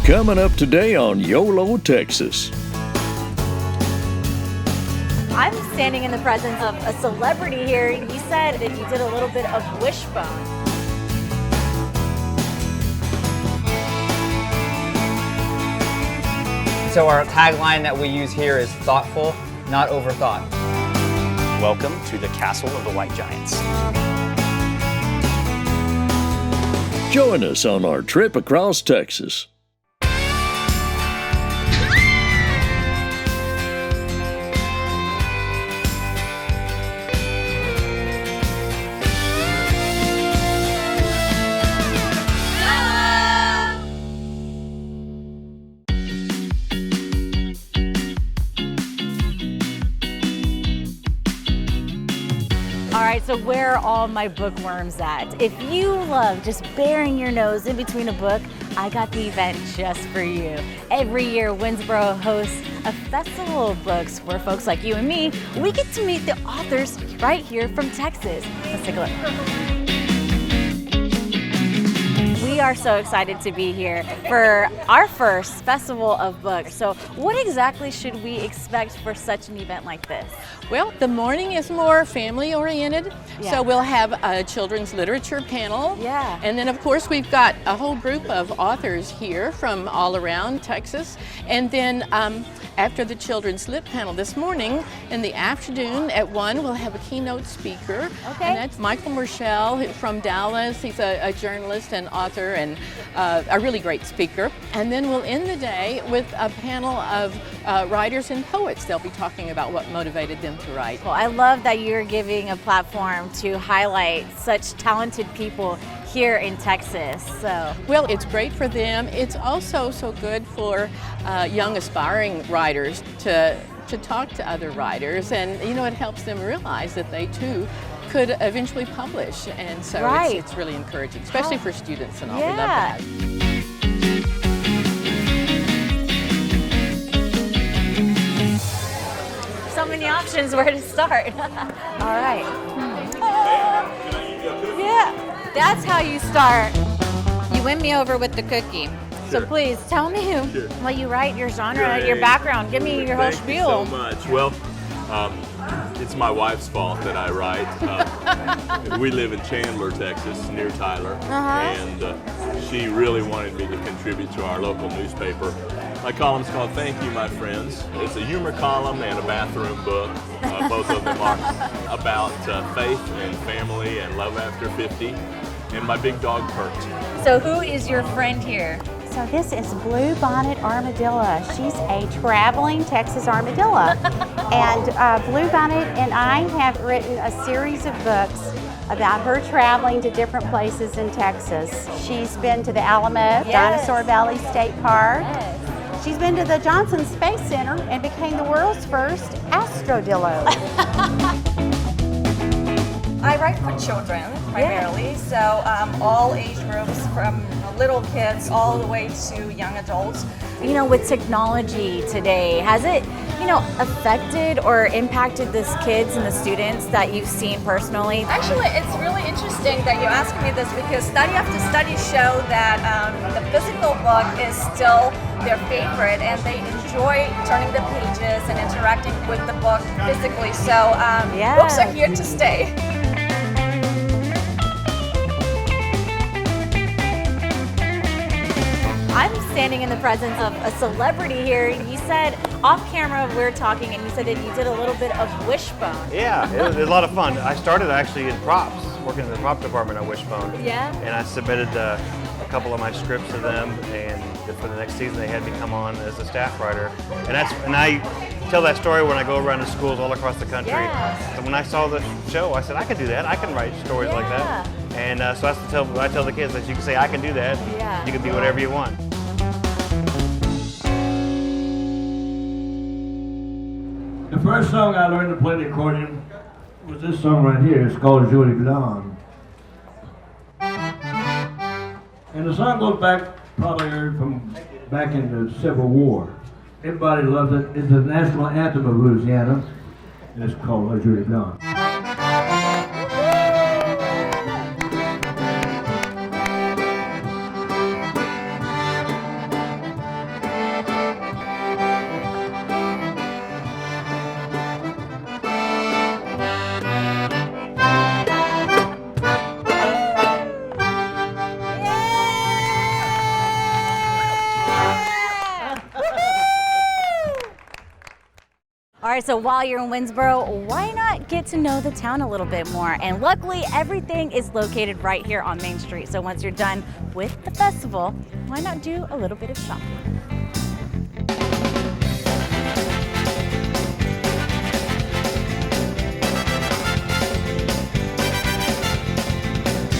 Coming up today on YOLO, Texas. I'm standing in the presence of a celebrity here. He said that you did a little bit of wishbone. So our tagline that we use here is thoughtful, not overthought. Welcome to the Castle of the White Giants. Join us on our trip across Texas. All right, so where are all my bookworms at? If you love just burying your nose in between a book, I got the event just for you. Every year, Winnsboro hosts a festival of books where folks like you and me, we get to meet the authors right here from Texas. Let's take a look. We are so excited to be here for our first festival of books. So what exactly should we expect for such an event like this? Well, the morning is more family oriented, so we'll have a children's literature panel. Yeah. And then of course we've got a whole group of authors here from all around Texas. And then after the children's lit panel this morning, in the afternoon at 1, we'll have a keynote speaker. Okay. And that's Michael Murchell from Dallas. He's a journalist and author and a really great speaker. And then we'll end the day with a panel of writers and poets. They'll be talking about what motivated them to write. Well, I love that you're giving a platform to highlight such talented people here in Texas. Well, it's great for them. It's also so good for young aspiring writers to talk to other writers, and you know, it helps them realize that they too could eventually publish, and so it's really encouraging, especially for students and all. We love that. So many options where to start. All right. Yeah, that's how you start. You win me over with the cookie. Sure. So please tell me what you write, your genre, your background. Give me your whole spiel. Thank you so much. Well, it's my wife's fault that I write. We live in Chandler, Texas, near Tyler, and she really wanted me to contribute to our local newspaper. My column's called Thank You, My Friends. It's a humor column and a bathroom book. Both of them are about faith and family and love after 50, and my big dog, Kurt. So who is your friend here? So this is Blue Bonnet Armadillo. She's a traveling Texas armadillo. And Blue Bonnet and I have written a series of books about her traveling to different places in Texas. She's been to the Alamo, Dinosaur Valley State Park. She's been to the Johnson Space Center and became the world's first astrodillo. I write for children primarily, so all age groups from little kids all the way to young adults. You know, with technology today, has it, affected or impacted the kids and the students that you've seen personally? Actually, it's really interesting that you ask me this because study after study show that the physical book is still their favorite and they enjoy turning the pages and interacting with the book physically. So books are here to stay. I'm standing in the presence of a celebrity here. You said off camera we're talking and you said that you did a little bit of wishbone. Yeah, it was a lot of fun. I started actually in props, working in the prop department at Wishbone. Yeah. And I submitted a couple of my scripts to them, and for the next season they had me come on as a staff writer. And I tell that story when I go around to schools all across the country. Yes. So when I saw the show, I said I could do that. I can write stories like that. And so that's I tell the kids that you can say I can do that. Yeah. You can be whatever you want. The first song I learned to play the accordion was this song right here. It's called Jolie Blanc. And the song goes back, probably heard from back in the Civil War. Everybody loves it. It's the national anthem of Louisiana, and it's called La Jolie Blanc. right, so while you're in Winnsboro, why not get to know the town a little bit more? And luckily, everything is located right here on Main Street. So once you're done with the festival, why not do a little bit of shopping?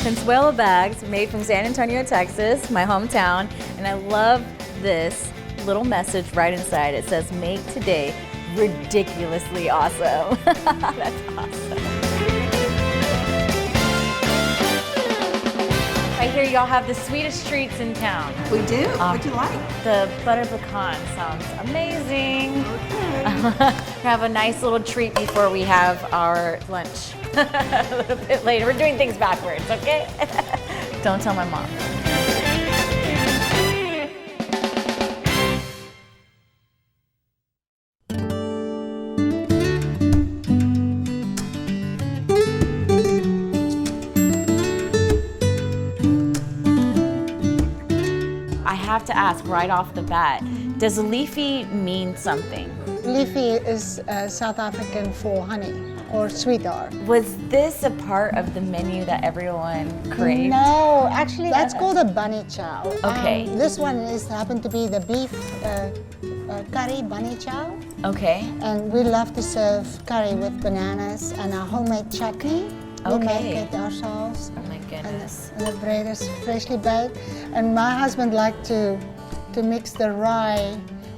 Consuelo bags made from San Antonio, Texas, my hometown. And I love this little message right inside. It says, "Make today ridiculously awesome." That's awesome. I hear y'all have the sweetest treats in town. We do. What'd you like? The butter pecan sounds amazing. Okay. We have a nice little treat before we have our lunch. A little bit later. We're doing things backwards, okay? Don't tell my mom. I have to ask right off the bat, does leafy mean something? Leafy is South African for honey or sweetheart. Was this a part of the menu that everyone craved? No, actually that's called a bunny chow. Okay. This one happened to be the beef curry bunny chow. Okay. And we love to serve curry with bananas and our homemade chutney. We make it ourselves. Oh my goodness. And the bread is freshly baked. And my husband liked to mix the rye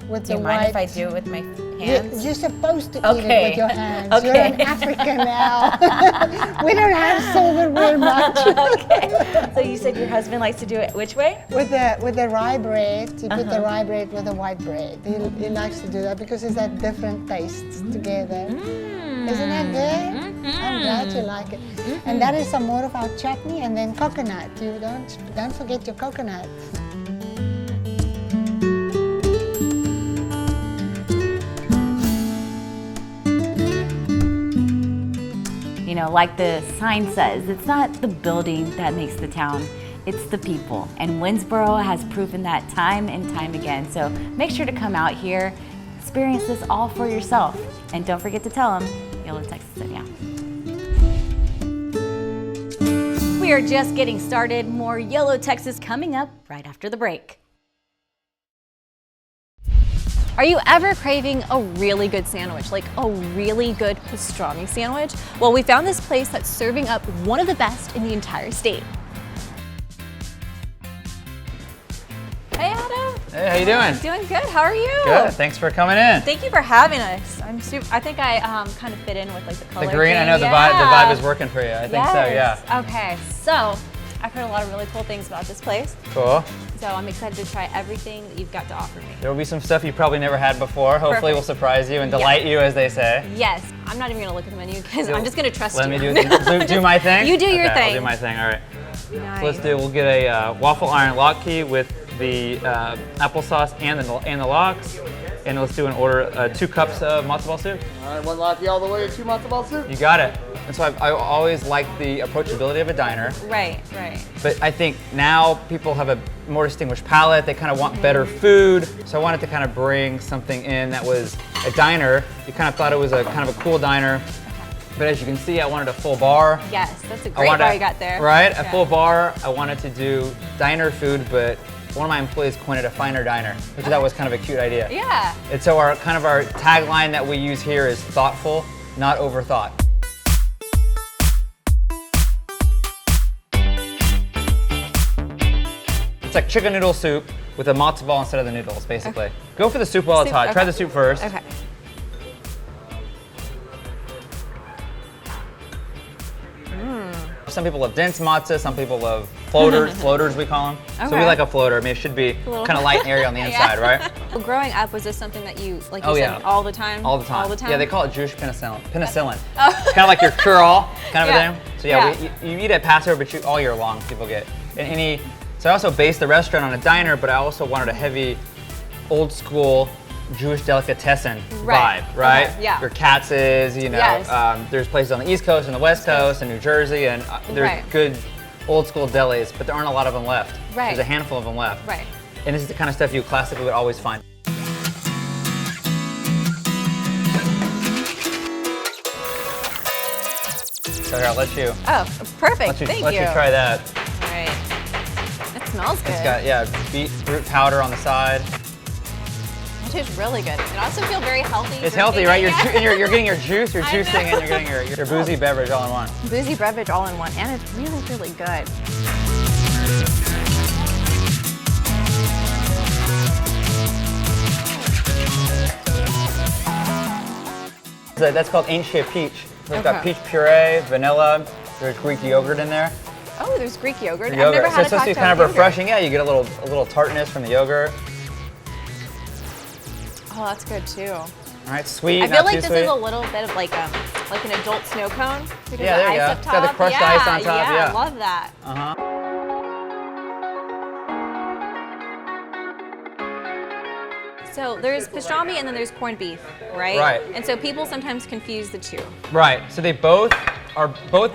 with the white. Do you mind if I do it with my hands? You're supposed to eat it with your hands. Okay. You're an African now. We don't have silverware much. Okay. So you said your husband likes to do it which way? With the rye bread, you put the rye bread with the white bread. He likes to do that because it's that different tastes together. Isn't that good? I'm glad you like it. And that is some more of our chutney, and then coconut. You don't forget your coconut. You know, like the sign says, it's not the building that makes the town, it's the people. And Winnsboro has proven that time and time again. So make sure to come out here, experience this all for yourself. And don't forget to tell them YOLO Texas said yeah. We are just getting started. More YOLO Texas coming up right after the break. Are you ever craving a really good sandwich, like a really good pastrami sandwich? Well, we found this place that's serving up one of the best in the entire state. Hey, Adam. Hey, how you doing? Doing good. How are you? Good. Thanks for coming in. Thank you for having us. I think I kind of fit in with like the color. The green. thing. I know the vibe is working for you. I think so. Yeah. Okay. So I've heard a lot of really cool things about this place. Cool. So I'm excited to try everything that you've got to offer me. There will be some stuff you probably never had before. Hopefully we'll surprise you and delight you, as they say. Yes. I'm not even going to look at the menu because I'm just going to trust you. Let me do my thing? You do your thing. I'll do my thing. All right. Nice. So we'll get a waffle iron lock key with the applesauce and the lox. And let's do an order 2 cups of matzo ball soup. All right, 1 latte all the way, 2 matzo ball soup. You got it. And so I always like the approachability of a diner. Right. But I think now people have a more distinguished palate. They kind of want better food. So I wanted to kind of bring something in that was a diner. You kind of thought it was a kind of a cool diner. But as you can see, I wanted a full bar. Yes, that's a great bar you got there. Right, a full bar. I wanted to do diner food, but one of my employees coined it a finer diner, which I thought was kind of a cute idea. Yeah. And so our tagline that we use here is thoughtful, not overthought. It's like chicken noodle soup with a matzo ball instead of the noodles, basically. Okay. Go for the soup while it's hot. Okay. Try the soup first. Okay. Some people love dense matzah, some people love floaters, floaters we call them. Okay. So we like a floater. I mean, it should be kind of light and airy on the inside, right? Well, growing up, was this something that you, like you said, all the time? All the time. All the time? Yeah, they call it Jewish penicillin. Penicillin. Oh. It's kind of like your cure-all kind of a thing. So yeah, you eat at Passover, but all year long people get. So I also based the restaurant on a diner, but I also wanted a heavy, old school Jewish delicatessen vibe, right? Okay, yeah. Your Katz's, you know, there's places on the East Coast and the West Coast and New Jersey, and there's good old school delis, but there aren't a lot of them left. Right. There's a handful of them left. Right. And this is the kind of stuff you classically would always find. So here, I'll let you. Oh, perfect. Thank you. Let you try that. All right. It smells good. It's got, yeah, beetroot powder on the side. It tastes really good. It also feels very healthy. It's healthy, right? You're getting your juice, you're juicing, and you're getting your boozy beverage all in one. Boozy beverage all in one, and it's really, really good. That's called Ancient Peach. It's got peach puree, vanilla, there's Greek yogurt in there. Oh, there's Greek yogurt. I've never had so it's supposed to be kind of refreshing. Yeah, you get a little tartness from the yogurt. Oh, that's good too. All right, sweet. I feel like too this sweet. is a little bit of like an adult snow cone. Because Yeah, there you go. It's got the crushed ice on top. Yeah, I love that. So there's pastrami and then there's corned beef, right? Right. And so people sometimes confuse the two. Right. So they both are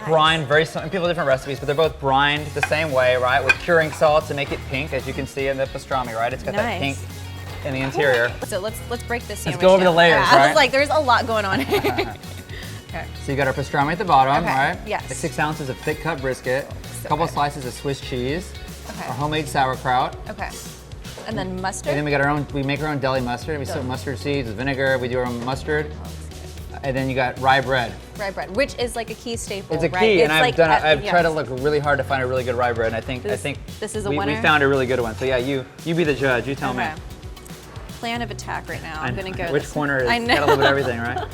brined very similar. People have different recipes, but they're both brined the same way, right? With curing salt to make it pink, as you can see in the pastrami, right? It's got that pink in the interior. So let's break this sandwich Let's go over down. the layers, I right? was like, there's a lot going on here. Okay. So you got our pastrami at the bottom, Okay, right? yes. The 6 ounces of thick cut brisket, a couple slices of Swiss cheese, Okay. our homemade sauerkraut, Okay. And then mustard. and then we make our own deli mustard. We soak mustard seeds with vinegar. We do our own mustard, and then you got rye bread. Rye bread, which is like a key staple. It's a right? key, It's and I've like I've tried to look really hard to find a really good rye bread, and I think this is a we winner? found a really good one. So yeah, you be the judge. You tell me. Plan of attack right now. I'm gonna go. Which corner is I know. got a little bit of everything, right?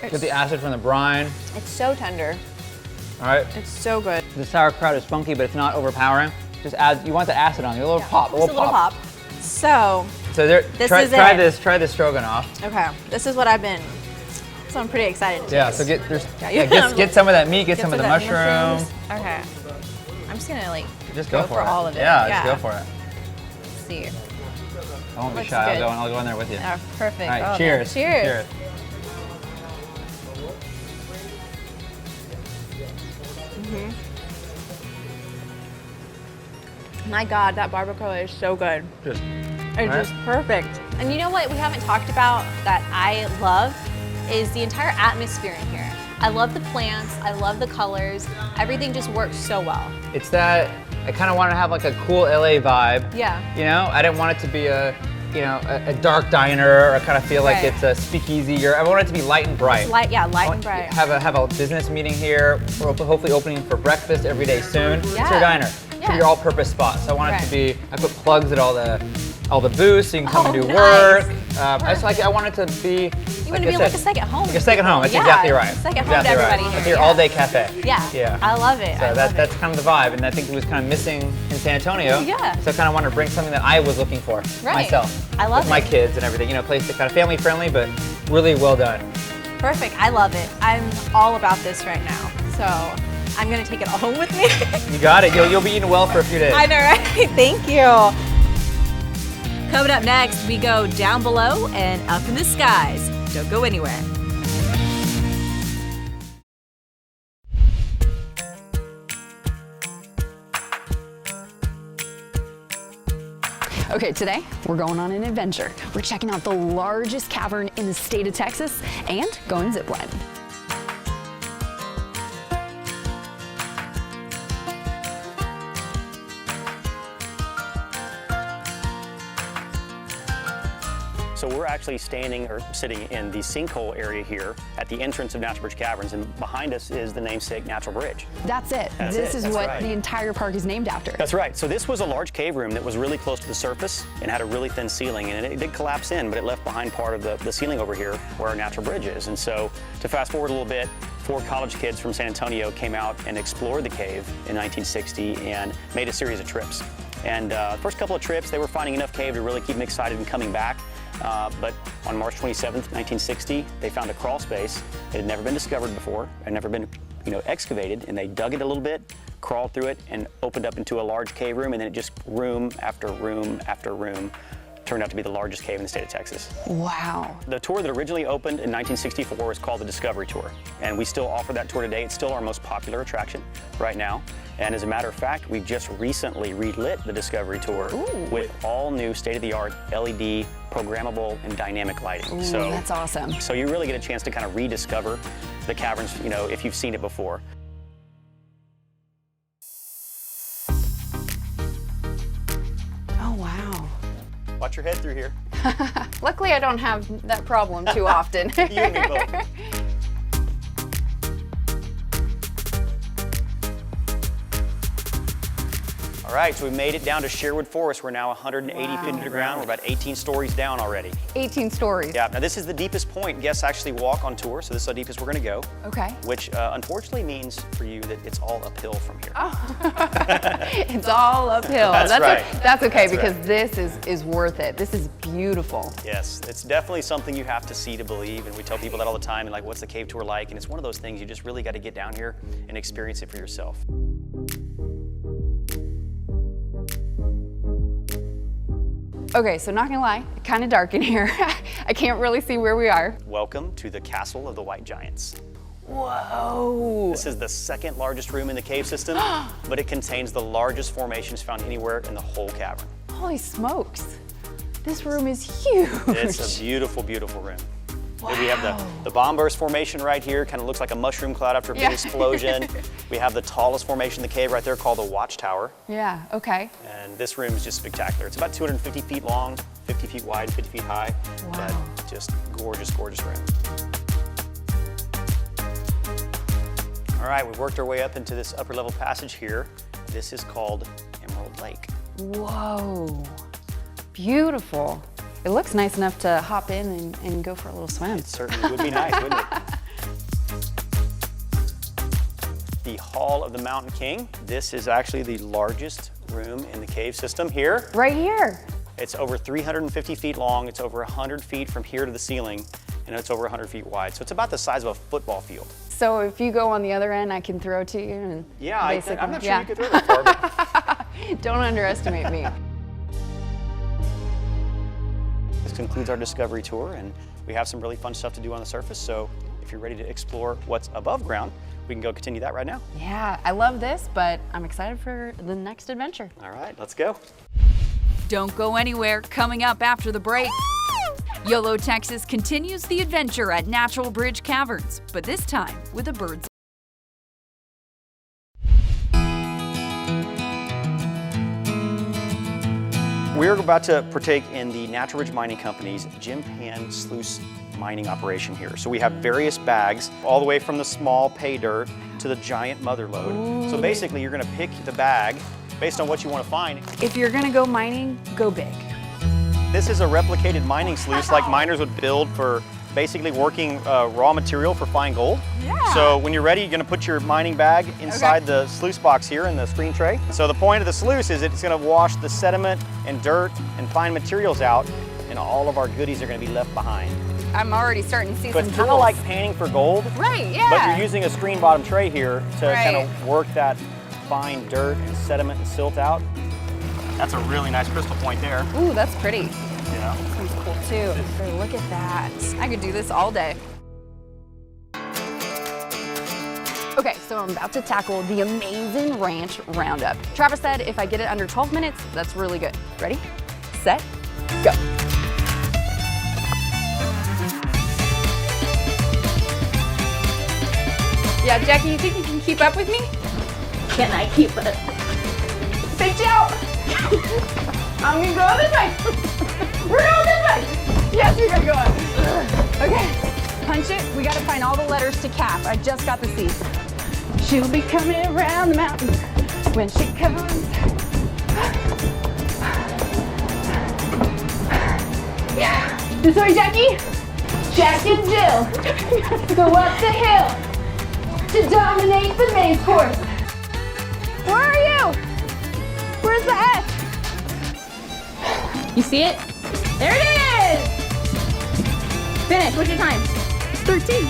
Get the acid from the brine. It's so tender. All right. It's so good. The sauerkraut is funky, but it's not overpowering. Just add. You want the acid on you. A little pop. Just a little pop. So try this stroganoff. Okay, this is what I've been. So I'm pretty excited to Yeah. taste. So get some of that meat. Get some of the that mushroom. Okay. I'm just gonna like Just go for it. all of it. Yeah, just go for it. Let's see. I won't be Looks shy. good. I'll go in there with you. Oh, perfect. All right. Oh, Cheers. Cheers. Cheers. My God, that barbacoa is so good. Just. It's just perfect. And you know what we haven't talked about that I love is the entire atmosphere in here. I love the plants, I love the colors, everything just works so well. It's that I kind of want to have like a cool LA vibe. Yeah. You know, I didn't want it to be a dark diner, or I kind of feel like Right. it's a speakeasy. I want it to be light and bright. Light and bright. Have a business meeting here. We're hopefully opening for breakfast every day soon. It's Yeah. your diner. Yeah. It's your all-purpose spot. So I want it to be. I put plugs at all the booths, so you can come and do nice. work. I want it to be. You want to be like a second home. Like a second home. That's Yeah, exactly right. Second home exactly to everybody right. here. Like your yeah. all-day cafe. Yeah. Yeah. I love it. So that's kind of the vibe, and I think it was kind of missing in San Antonio. Yeah. So I kind of wanted to bring something that I was looking for myself. I love with my kids and everything. You know, a place that's kind of family friendly, but really well done. Perfect. I love it. I'm all about this right now. So I'm gonna take it all home with me. You got it. You'll be eating well for a few days. I know, right? Thank you. Coming up next, we go down below and up in the skies. Don't go anywhere. Okay, today we're going on an adventure. We're checking out the largest cavern in the state of Texas and going ziplining. So we're actually standing or sitting in the sinkhole area here at the entrance of Natural Bridge Caverns, and behind us is the namesake Natural Bridge. That's it. This is what the entire park is named after. That's right. So this was a large cave room that was really close to the surface and had a really thin ceiling, and it did collapse in, but it left behind part of the ceiling over here where our Natural Bridge is. And so to fast forward a little bit, 4 college kids from San Antonio came out and explored the cave in 1960 and made a series of trips. And the first couple of trips, they were finding enough cave to really keep them excited and coming back. But on March 27th, 1960, they found a crawl space that had never been discovered before, had never been excavated, and they dug it a little bit, crawled through it, and opened up into a large cave room, and then it just room after room after room turned out to be the largest cave in the state of Texas. Wow. The tour that originally opened in 1964 was called the Discovery Tour, and we still offer that tour today. It's still our most popular attraction right now. And as a matter of fact, we just recently relit the Discovery Tour with all new state-of-the-art LED, programmable, and dynamic lighting. Ooh, that's awesome. So you really get a chance to kind of rediscover the caverns, you know, if you've seen it before. Oh, wow. Watch your head through here. Luckily, I don't have that problem too often. You and me both. All right, so we made it down to Sherwood Forest. We're now 180 feet underground. We're about 18 stories down already. 18 stories. Yeah, now this is the deepest point guests actually walk on tour, so this is how deep as we're gonna go. Okay. Which unfortunately means for you that it's all uphill from here. Oh. It's all uphill. That's right. That's okay, That's because right. this is worth it. This is beautiful. Yes, it's definitely something you have to see to believe, and we tell people that all the time, and like, what's the cave tour like? And it's one of those things you just really gotta get down here and experience it for yourself. Okay, so not gonna lie, kind of dark in here. I can't really see where we are. Welcome to the Castle of the White Giants. Whoa. This is the second largest room in the cave system, but it contains the largest formations found anywhere in the whole cavern. Holy smokes. This room is huge. It's a beautiful, beautiful room. Wow. We have the bomb burst formation right here, kind of looks like a mushroom cloud after a big explosion. We have the tallest formation in the cave right there called the Watchtower. Yeah, okay. And this room is just spectacular. It's about 250 feet long, 50 feet wide, 50 feet high. Wow. But just gorgeous, gorgeous room. All right, we've worked our way up into this upper level passage here. This is called Emerald Lake. Whoa, beautiful. It looks nice enough to hop in and go for a little swim. It certainly would be nice, wouldn't it? The Hall of the Mountain King. This is actually the largest room in the cave system here. Right here. It's over 350 feet long. It's over 100 feet from here to the ceiling, and it's over 100 feet wide. So it's about the size of a football field. So if you go on the other end, I can throw to you and yeah, I'm not sure yeah. you could throw that far, but don't underestimate me. This concludes our Discovery Tour, and we have some really fun stuff to do on the surface. So if you're ready to explore what's above ground, we can go continue that right now. Yeah, I love this, but I'm excited for the next adventure. All right, let's go. Don't go anywhere. Coming up after the break, YOLO Texas continues the adventure at Natural Bridge Caverns, but this time with a bird's. We're about to partake in the Natural Bridge Mining Company's Gym Pan Sluice mining operation here. So we have various bags, all the way from the small pay dirt to the giant mother load. Ooh. So basically you're gonna pick the bag based on what you want to find. If you're gonna go mining, go big. This is a replicated mining sluice like miners would build for basically working raw material for fine gold. Yeah. So when you're ready, you're gonna put your mining bag inside the sluice box here in the screen tray. So the point of the sluice is it's gonna wash the sediment and dirt and fine materials out, and all of our goodies are gonna be left behind. I'm already starting to see So some it's kind of bubbles. like panning for gold. Right, yeah. But you're using a screen bottom tray here to Right. kind of work that fine dirt and sediment and silt out. That's a really nice crystal point there. Ooh, that's pretty. Yeah. This one's cool too. So look at that. I could do this all day. Okay, so I'm about to tackle the amazing ranch roundup. Travis said if I get it under 12 minutes, that's really good. Ready, set, go. Yeah, Jackie, you think you can keep up with me? Can I keep it? Stay out! I'm gonna go this way! We're going this way! Yes, we're gonna go. Okay, punch it. We gotta find all the letters to cap. I just got the C. She'll be coming around the mountain when she comes. Yeah! This way, Jackie! Jack and Jill go up the hill to dominate the main course. Where are you? Where's the S? You see it? There it is! Finish, what's your time? 13.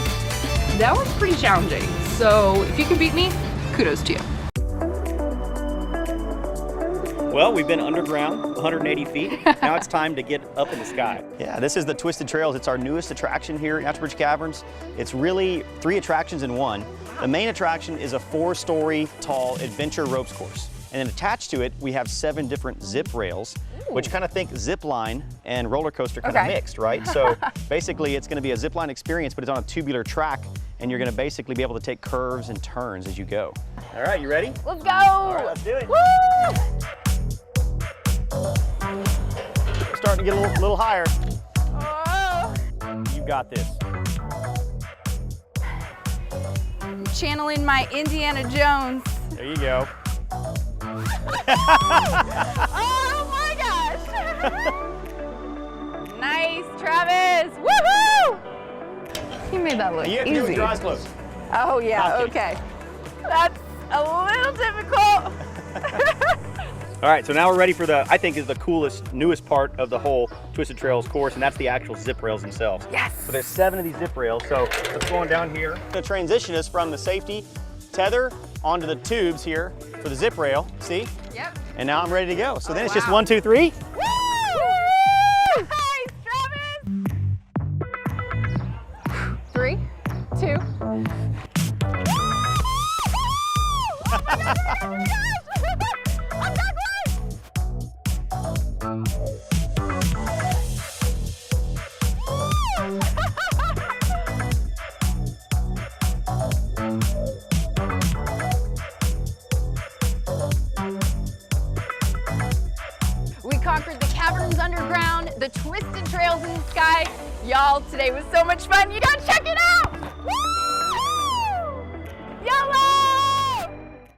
That was pretty challenging. So if you can beat me, kudos to you. Well, we've been underground 180 feet. Now it's time to get up in the sky. Yeah, this is the Twisted Trails. It's our newest attraction here at Natural Bridge Caverns. It's really 3 attractions in one. The main attraction is a 4-story tall adventure ropes course. And then attached to it, we have 7 different zip rails, which kind of think zip line and roller coaster kind of mixed, right? So basically it's going to be a zip line experience, but it's on a tubular track, and you're going to basically be able to take curves and turns as you go. All right, you ready? Let's go! All right, let's do it. Woo! We're starting to get a little higher. Oh. You got this. I'm channeling my Indiana Jones. There you go. Oh my gosh! Nice, Travis! Woohoo! You made that look You have to easy. do it with your eyes closed. Oh yeah, okay. That's a little difficult. All right, so now we're ready for I think is the coolest, newest part of the whole Twisted Trails course, and that's the actual zip rails themselves. Yes! So there's 7 of these zip rails, so let's go on down here. To transition us from the safety tether onto the tubes here for the zip rail, see? Yep. And now I'm ready to go. So then it's just 1, 2, 3. Woo! Nice, Travis! 3, 2. Oh my gosh! I'm back live! We conquered the caverns underground, the twisted trails in the sky. Y'all, today was so much fun. You gotta check